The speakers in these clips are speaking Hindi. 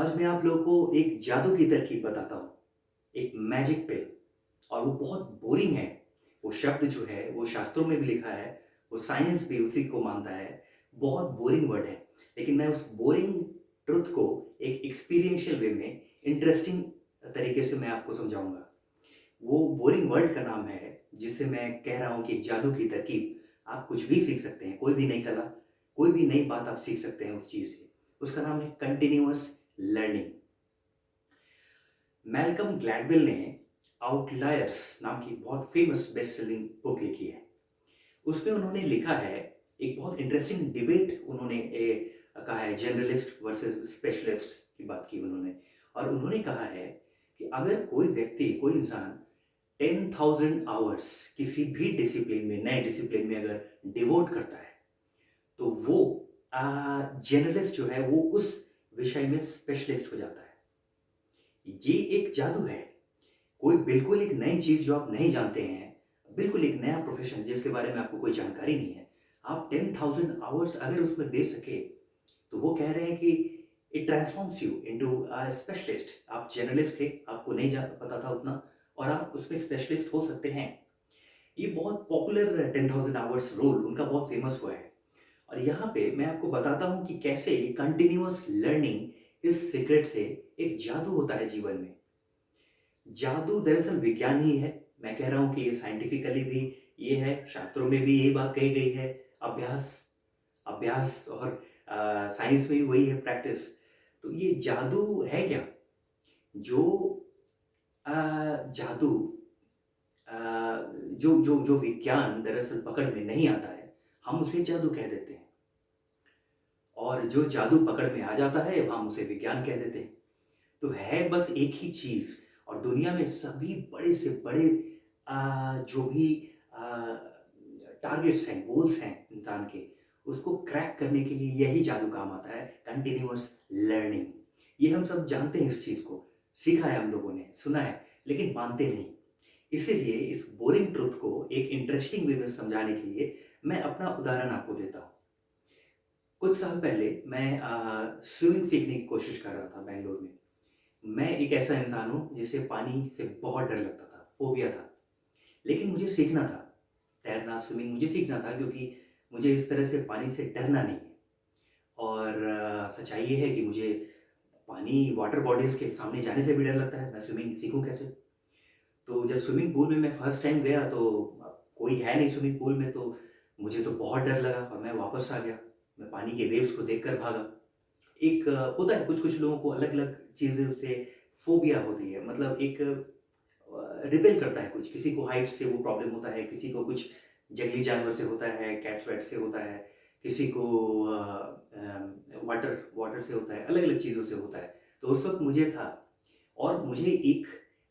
आज मैं आप लोगों को एक जादू की तरकीब बताता हूँ, एक मैजिक पिल। और वो बहुत बोरिंग है। वो शब्द जो है वो शास्त्रों में भी लिखा है, वो साइंस भी उसी को मानता है। बहुत बोरिंग वर्ड है, लेकिन मैं उस बोरिंग ट्रुथ को एक एक्सपीरियंशियल वे में इंटरेस्टिंग तरीके से मैं आपको समझाऊँगा। वो बोरिंग वर्ड का नाम है जिससे मैं कह रहा हूँ कि एक जादू की तरकीब। आप कुछ भी सीख सकते हैं, कोई भी नई कला, कोई भी नई बात आप सीख सकते हैं उस चीज़ से। उसका नाम है कंटिन्यूअस लर्निंग। मैल्कम ग्लैडवेल ने आउटलायर्स नाम की बहुत फेमस बेस्ट सेलिंग बुक लिखी है। उसमें उन्होंने लिखा है, एक बहुत इंटरेस्टिंग डिबेट उन्होंने कहा है, जनरलिस्ट वर्सेस स्पेशलिस्ट की बात की उन्होंने। और उन्होंने कहा है कि अगर कोई व्यक्ति, कोई इंसान 10,000 आवर्स किसी भी डिसिप्लिन में, नए डिसिप्लिन में अगर डिवोट करता है, तो वो जर्नलिस्ट जो है वो उस विषय में स्पेशलिस्ट हो जाता है। ये एक जादू है। कोई बिल्कुल एक नई चीज़ जो आप नहीं जानते हैं, बिल्कुल एक नया प्रोफ़ेशन जिसके बारे में आपको कोई जानकारी नहीं है, आप 10,000 आवर्स अगर उसमें दे सके, तो वो कह रहे हैं कि it transforms you into a specialist. आप जर्नलिस्ट थे, आपको नहीं जा पता था उतना, और आप उसमें स्पेशलिस्ट हो सकते हैं। ये बहुत पॉपुलर 10,000 आवर्स रूल उनका बहुत फेमस हुआ है। और यहाँ पे मैं आपको बताता हूँ कि कैसे कंटिन्यूअस लर्निंग इस सीक्रेट से एक जादू होता है जीवन में। जादू दरअसल विज्ञान ही है। मैं कह रहा हूँ कि ये साइंटिफिकली भी ये है, शास्त्रों में भी ये बात कही गई है। अभ्यास, अभ्यास और साइंस में भी वही है, प्रैक्टिस। तो ये जादू है क्या? जो अ, जादू अ, जो जो जो विज्ञान दरअसल पकड़ में नहीं आता है, हम उसे जादू कह देते हैं। और जो जादू पकड़ में आ जाता है, हम उसे विज्ञान कह देते हैं। तो है बस एक ही चीज़। और दुनिया में सभी बड़े से बड़े जो भी अ, टारगेट्स हैं, गोल्स हैं इंसान के, उसको क्रैक करने के लिए यही जादू काम आता है, कंटिन्यूअस लर्निंग। ये हम सब जानते हैं इस चीज़ को, सीखा है हम लोगों ने, सुना है, लेकिन मानते नहीं। इसीलिए इस बोरिंग ट्रुथ को एक इंटरेस्टिंग वे में समझाने के लिए मैं अपना उदाहरण आपको देता हूँ। कुछ साल पहले मैं स्विमिंग सीखने की कोशिश कर रहा था बैंगलोर में। मैं एक ऐसा इंसान हूँ जिसे पानी से बहुत डर लगता था, फ़ोबिया था। लेकिन मुझे सीखना था, तैरना, स्विमिंग मुझे सीखना था, क्योंकि मुझे इस तरह से पानी से डरना नहीं है। और सच्चाई ये है कि मुझे पानी, वाटर बॉडीज़ के सामने जाने से भी डर लगता है, मैं स्विमिंग सीखूँ कैसे? तो जब स्विमिंग पूल में मैं फर्स्ट टाइम गया, तो कोई है नहीं स्विमिंग पूल में, तो मुझे तो बहुत डर लगा और मैं वापस आ गया। मैं पानी के वेव्स को देखकर भागा। एक होता है कुछ-कुछ लोगों को अलग-अलग चीज़ों से फ़ोबिया होती है, मतलब एक रिपेल करता है कुछ, किसी को हाइट से वो प्रॉब्लम होता है, किसी को कुछ जंगली जानवर से होता है, कैट्स-वैट्स से होता है, किसी को वाटर वाटर से होता है, अलग-अलग चीज़ों से होता है। तो उस वक़्त मुझे था, और मुझे एक,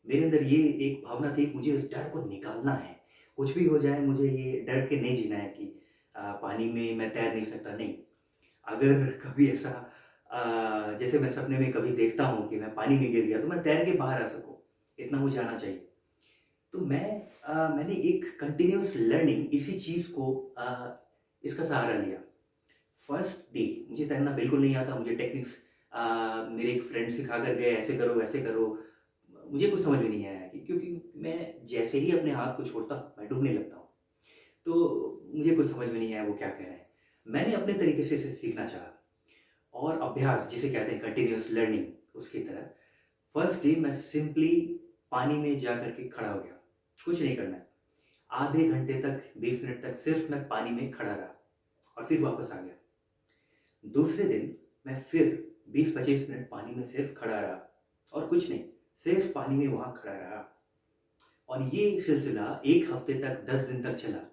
मेरे अंदर ये एक भावना थी कि मुझे इस डर को निकालना है। कुछ भी हो जाए, मुझे ये डर के नहीं जीना है कि पानी में मैं तैर नहीं सकता, नहीं। अगर कभी ऐसा जैसे मैं सपने में कभी देखता हूँ कि मैं पानी में गिर गया, तो मैं तैर के बाहर आ सकूँ, इतना मुझे आना चाहिए। तो मैंने एक कंटिन्यूअस लर्निंग इसी चीज़ को इसका सहारा लिया। फर्स्ट डे मुझे तैरना बिल्कुल नहीं आता, मुझे टेक्निक्स मेरे एक फ्रेंड सिखा कर गए, ऐसे करो, वैसे करो। मुझे कुछ समझ में नहीं आया कि, क्योंकि मैं जैसे ही अपने हाथ को छोड़ता हूँ, मैं डूबने लगता हूँ। तो मुझे कुछ समझ में नहीं आया वो क्या कह रहे हैं। मैंने अपने तरीके से इसे सीखना चाहा, और अभ्यास जिसे कहते हैं कंटिन्यूअस लर्निंग, उसकी तरह फर्स्ट डे मैं सिंपली पानी में जा कर के खड़ा हो गया, कुछ नहीं करना है। आधे घंटे तक, 20 मिनट तक सिर्फ मैं पानी में खड़ा रहा, और फिर वापस आ गया। दूसरे दिन मैं फिर 20-25 मिनट पानी में सिर्फ खड़ा रहा, और कुछ नहीं, सिर्फ पानी में वहाँ खड़ा रहा। और ये सिलसिला 1 हफ्ते तक, 10 दिन तक चला।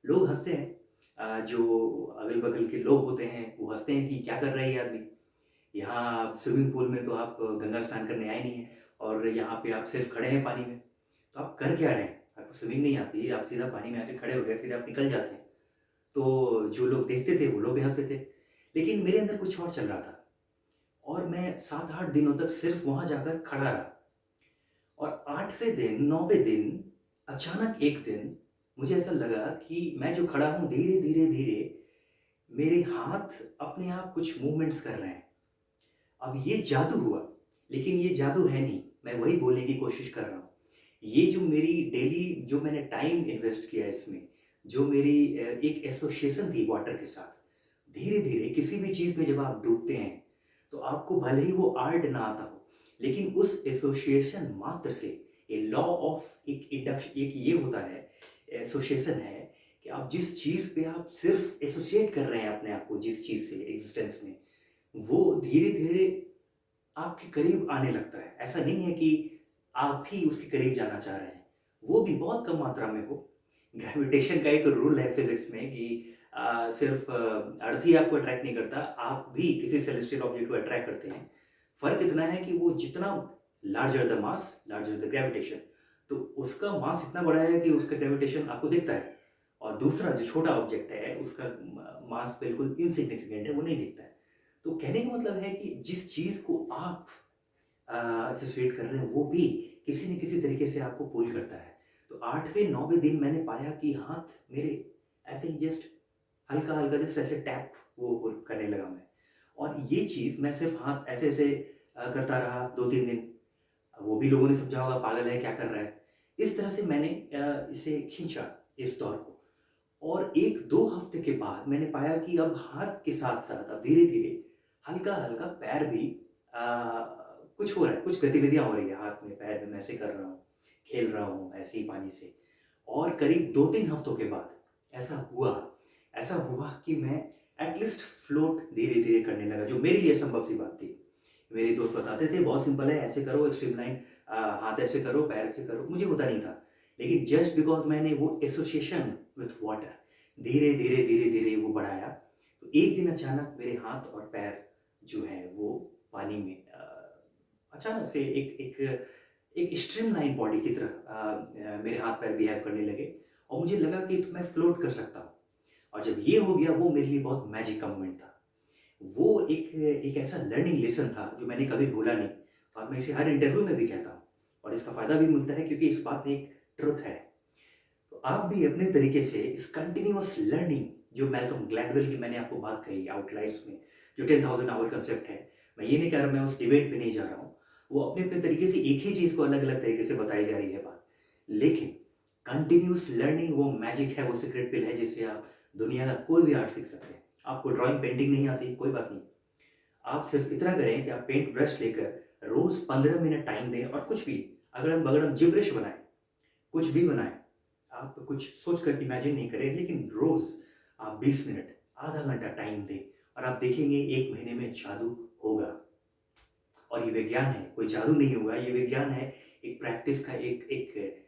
लोग हँसते हैं, जो अगल-बगल के लोग होते हैं, वो हँसते हैं कि क्या कर रहा है ये आदमी? यहाँ स्विमिंग पूल में तो आप गंगा स्नान करने आए नहीं हैं, और यहाँ पे आप सिर्फ खड़े हैं पानी में। तो आप कर क्या रहे हैं? आपको स्विमिंग नहीं आती, आप सीधा पानी में आके खड़े हो गए, फिर आप निकल जाते हैं। तो जो लोग देखते थे, वो लोग भी हँसते थे। लेकिन मेरे अंदर कुछ और चल रहा था, और मैं 7-8 दिनों तक सिर्फ वहाँ जाकर खड़ा रहा। और 8वें दिन, 9वें दिन, अचानक एक दिन मुझे ऐसा लगा कि मैं जो खड़ा हूँ, धीरे-धीरे, धीरे मेरे हाथ अपने आप कुछ मूवमेंट्स कर रहे हैं। अब ये जादू हुआ, लेकिन ये जादू है नहीं, मैं वही बोलने की कोशिश कर रहा हूँ। ये जो मेरी डेली जो मैंने टाइम इन्वेस्ट किया इसमें, जो मेरी एक एसोसिएशन थी वाटर के साथ, धीरे-धीरे किसी भी चीज़ में जब आप डूबते हैं, तो आपको भले ही वो आर्ट ना आता हो, लेकिन उस एसोसिएशन मात्र से ए लॉ ऑफ एक ये होता है, एसोसिएशन है कि आप जिस चीज़ पे आप सिर्फ़ एसोसिएट कर रहे हैं अपने आप को जिस चीज़ से एक्जिस्टेंस में, वो धीरे-धीरे आपके करीब आने लगता है। ऐसा नहीं है कि आप ही उसके करीब जाना चाह रहे हैं, वो भी बहुत कम मात्रा में हो। ग्रेविटेशन का एक रूल है फिज़िक्स में कि सिर्फ़ अर्थ ही आपको अट्रैक्ट नहीं करता, आप भी किसी सेलेस्टियल ऑब्जेक्ट को अट्रैक्ट करते हैं। फ़र्क इतना है कि वो जितना larger the mass, larger the gravitation, तो उसका मास इतना बड़ा है कि उसका ग्रेविटेशन आपको दिखता है और दूसरा जो छोटा ऑब्जेक्ट है, उसका मास बिल्कुल इनसिग्निफिकेंट है, वो नहीं दिखता है। तो कहने का मतलब है कि जिस चीज़ को आप एसोसिएट कर रहे हैं, वो भी किसी न किसी तरीके से आपको पुल करता है। तो 8वें 9वें दिन मैंने पाया कि हाथ मेरे ऐसे ही जस्ट हल्का-हल्का जस्ट ऐसे टैप वो करने लगा मैं। और ये चीज़ मैं सिर्फ़ हाथ ऐसे-ऐसे करता रहा 2-3 दिन। वो भी लोगों ने समझा होगा पागल है, क्या कर रहा है? इस तरह से मैंने इसे खींचा इस दौर को। और 1-2 हफ्ते के बाद मैंने पाया कि अब हाथ के साथ-साथ अब धीरे-धीरे हल्का-हल्का पैर भी कुछ हो रहा है, कुछ गतिविधियाँ हो रही है हाथ में, पैर में, मैं ऐसे कर रहा हूँ, खेल रहा हूँ ऐसे ही पानी से। और करीब 2-3 हफ्तों के बाद ऐसा हुआ कि मैं एट लीस्ट फ्लोट धीरे-धीरे करने लगा, जो मेरे लिए असंभव सी बात थी। मेरे दोस्त बताते थे बहुत सिंपल है, ऐसे करो स्ट्रीमलाइन, हाथ ऐसे करो, पैर ऐसे करो, मुझे होता नहीं था। लेकिन जस्ट बिकॉज़ मैंने वो एसोसिएशन विथ वाटर धीरे-धीरे, धीरे-धीरे वो बढ़ाया, तो एक दिन अचानक मेरे हाथ और पैर जो हैं वो पानी में अचानक से एक एक एक स्ट्रीमलाइन बॉडी की तरह मेरे हाथ-पैर बिहेव करने लगे और मुझे लगा कि तो मैं फ्लोट कर सकता हूँ। और जब ये हो गया, वो मेरे लिए बहुत मैजिक का मोमेंट था। वो एक एक ऐसा लर्निंग लेसन था जो मैंने कभी भूला नहीं और मैं इसे हर इंटरव्यू में भी कहता हूँ और इसका फ़ायदा भी मिलता है क्योंकि इस बात में एक ट्रुथ है। तो आप भी अपने तरीके से इस कंटिन्यूअस लर्निंग, जो मैल्कम ग्लैडवेल की मैंने आपको बात कही आउटलायर्स में, जो 10,000 आवर कांसेप्ट है, मैं ये नहीं कह रहा, मैं उस डिबेट पे नहीं जा रहा हूँ। वो अपने-अपने तरीके से एक ही चीज़ को अलग-अलग तरीके से बताई जा रही है बात। लेकिन कंटिन्यूअस लर्निंग वो मैजिक है, वो सीक्रेट पिल है जिससे आप दुनिया का कोई भी आर्ट सीख सकते हैं। आपको ड्राइंग, पेंटिंग नहीं आती, कोई बात नहीं। आप सिर्फ इतना करें कि आप पेंट ब्रश लेकर रोज़ 15 मिनट टाइम दें और कुछ भी अगड़म-बगड़म जिब्रिश बनाएँ, कुछ भी बनाएँ। आप कुछ सोचकर इमेजिन नहीं करें, लेकिन रोज़ आप 20 मिनट, आधा घंटा टाइम दें और आप देखेंगे 1 महीने में जादू होगा। और ये विज्ञान है, कोई जादू नहीं होगा, ये विज्ञान है, एक प्रैक्टिस का एक एक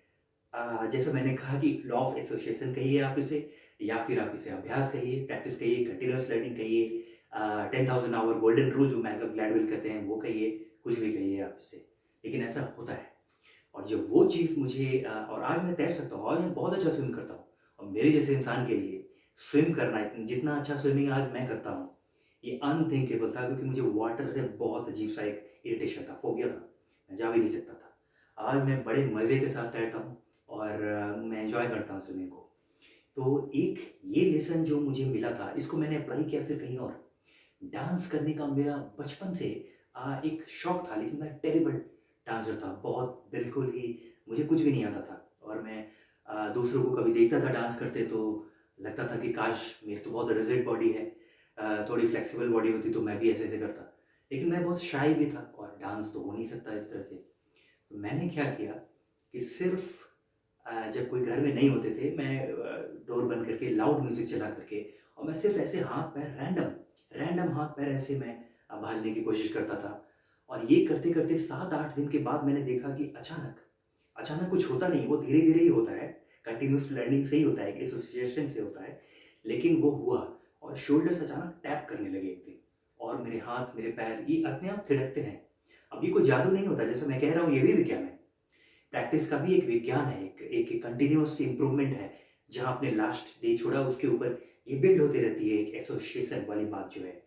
जैसा मैंने कहा कि लॉ ऑफ एसोसिएशन कहिए आप इसे, या फिर आप इसे अभ्यास कहिए, प्रैक्टिस कहिए, कंटीन्यूअस लर्निंग कहिए, 10,000 आवर गोल्डन रूल जो मैल्कम ग्लैडवेल कहते हैं वो कहिए, कुछ भी कहिए आप इसे। लेकिन ऐसा होता है और जब वो चीज़ मुझे और आज मैं तैर सकता हूँ और मैं बहुत अच्छा स्विम करता हूँ और मेरे जैसे इंसान के लिए स्विम करना, जितना अच्छा स्विमिंग आज मैं करता हूँ, ये अनथिंकेबल था क्योंकि मुझे वाटर से बहुत अजीब-सा एक इरिटेशन था, फ़ोबिया था। मैं जा भी नहीं सकता था। आज मैं बड़े मज़े के साथ तैरता हूँ और मैं एन्जॉय करता हूँ स्विमिंग को। तो एक ये लेसन जो मुझे मिला था, इसको मैंने अप्लाई किया फिर कहीं और। डांस करने का मेरा बचपन से एक शौक था, लेकिन मैं टेरिबल डांसर था, बहुत बिल्कुल ही मुझे कुछ भी नहीं आता था और मैं दूसरों को कभी देखता था डांस करते तो लगता था कि काश मेरी तो बहुत रिजिड बॉडी है, थोड़ी फ्लेक्सिबल बॉडी होती तो मैं भी ऐसे-ऐसे करता। लेकिन मैं बहुत शाय भी था और डांस तो हो नहीं सकता इस तरह से। तो मैंने क्या किया कि सिर्फ़ जब कोई घर में नहीं होते थे, मैं डोर बंद करके लाउड म्यूज़िक चला करके और मैं सिर्फ़ ऐसे हाथ-पैर रैंडम रैंडम हाथ-पैर ऐसे मैं भाजने की कोशिश करता था। और ये करते-करते 7-8 दिन के बाद मैंने देखा कि अचानक अचानक कुछ होता नहीं है, वो धीरे-धीरे ही होता है, कंटीन्यूअस लर्निंग से ही होता है, एसोसिएशन से होता है। लेकिन वो हुआ और शोल्डर्स अचानक टैप करने लगे एक दिन और मेरे हाथ, मेरे पैर ये अपने आप थिरकते हैं। अब ये कोई जादू नहीं होता, जैसा मैं कह रहा हूँ, ये भी विज्ञान है। प्रैक्टिस का भी एक विज्ञान है, एक कंटीन्यूअस इम्प्रूवमेंट है, जहाँ आपने लास्ट डे छोड़ा उसके ऊपर ये बिल्ड होती रहती है, एक एसोसिएशन वाली बात जो है।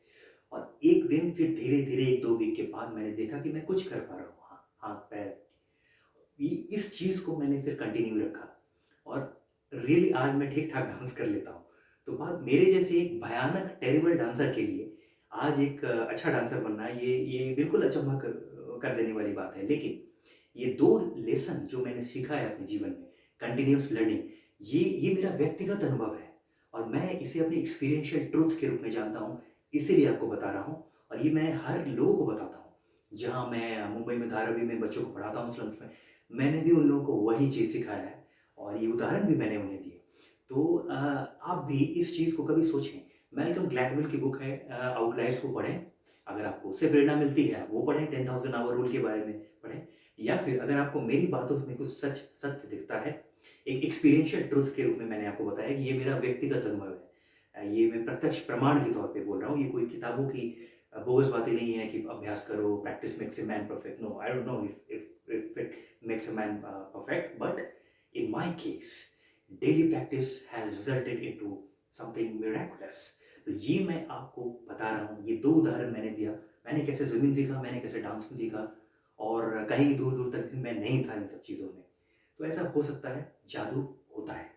और एक दिन फिर धीरे-धीरे 1-2 वीक के बाद मैंने देखा कि मैं कुछ कर पा रहा हूँ, हाथ-पैर। इस चीज़ को मैंने फिर कंटिन्यू रखा और रियली आज मैं ठीक-ठाक डांस कर लेता हूँ। तो बात मेरे जैसे एक भयानक टेरिबल डांसर के लिए आज एक अच्छा डांसर बनना ये बिल्कुल अचंभा कर देने वाली बात है। लेकिन ये 2 लेसन जो मैंने सीखा है अपने जीवन में, कंटीन्यूअस लर्निंग, ये मेरा व्यक्तिगत अनुभव है और मैं इसे अपनी एक्सपीरियंशियल ट्रुथ के रूप में जानता हूँ, इसीलिए आपको बता रहा हूँ और ये मैं हर लोगों को बताता हूँ। जहाँ मैं मुंबई में धारावी में बच्चों को पढ़ाता हूँ स्लम्स में, मैंने भी उन लोगों को वही चीज़ सिखाया है और ये उदाहरण भी मैंने उन्हें दिए। तो आप भी इस चीज़ को कभी सोचें। मैल्कम ग्लैडवेल की बुक है आउटलायर्स को पढ़ें। अगर आपको उससे प्रेरणा मिलती है, आप वो पढ़ें, 10,000 आवर रूल के बारे में पढ़ें। या फिर अगर आपको मेरी बातों में कुछ सत्य दिखता है, एक एक्सपीरियंशियल ट्रुथ के रूप में मैंने आपको बताया कि ये मेरा व्यक्तिगत अनुभव है। ये मैं प्रत्यक्ष प्रमाण के तौर पे बोल रहा हूँ, ये कोई किताबों की बोगस बातें नहीं है कि अभ्यास करो, practice makes a man perfect. No, I don't know if it makes a man perfect, but in my case daily practice has resulted into something miraculous. तो ये मैं आपको बता रहा हूँ, ये 2 उदाहरण मैंने दिया। मैंने कैसे स्विमिंग सीखा, मैंने कैसे डांसिंग सीखा और कहीं दूर-दूर तक भी मैं नहीं था इन सब चीज़ों में। तो ऐसा हो सकता है, जादू होता है।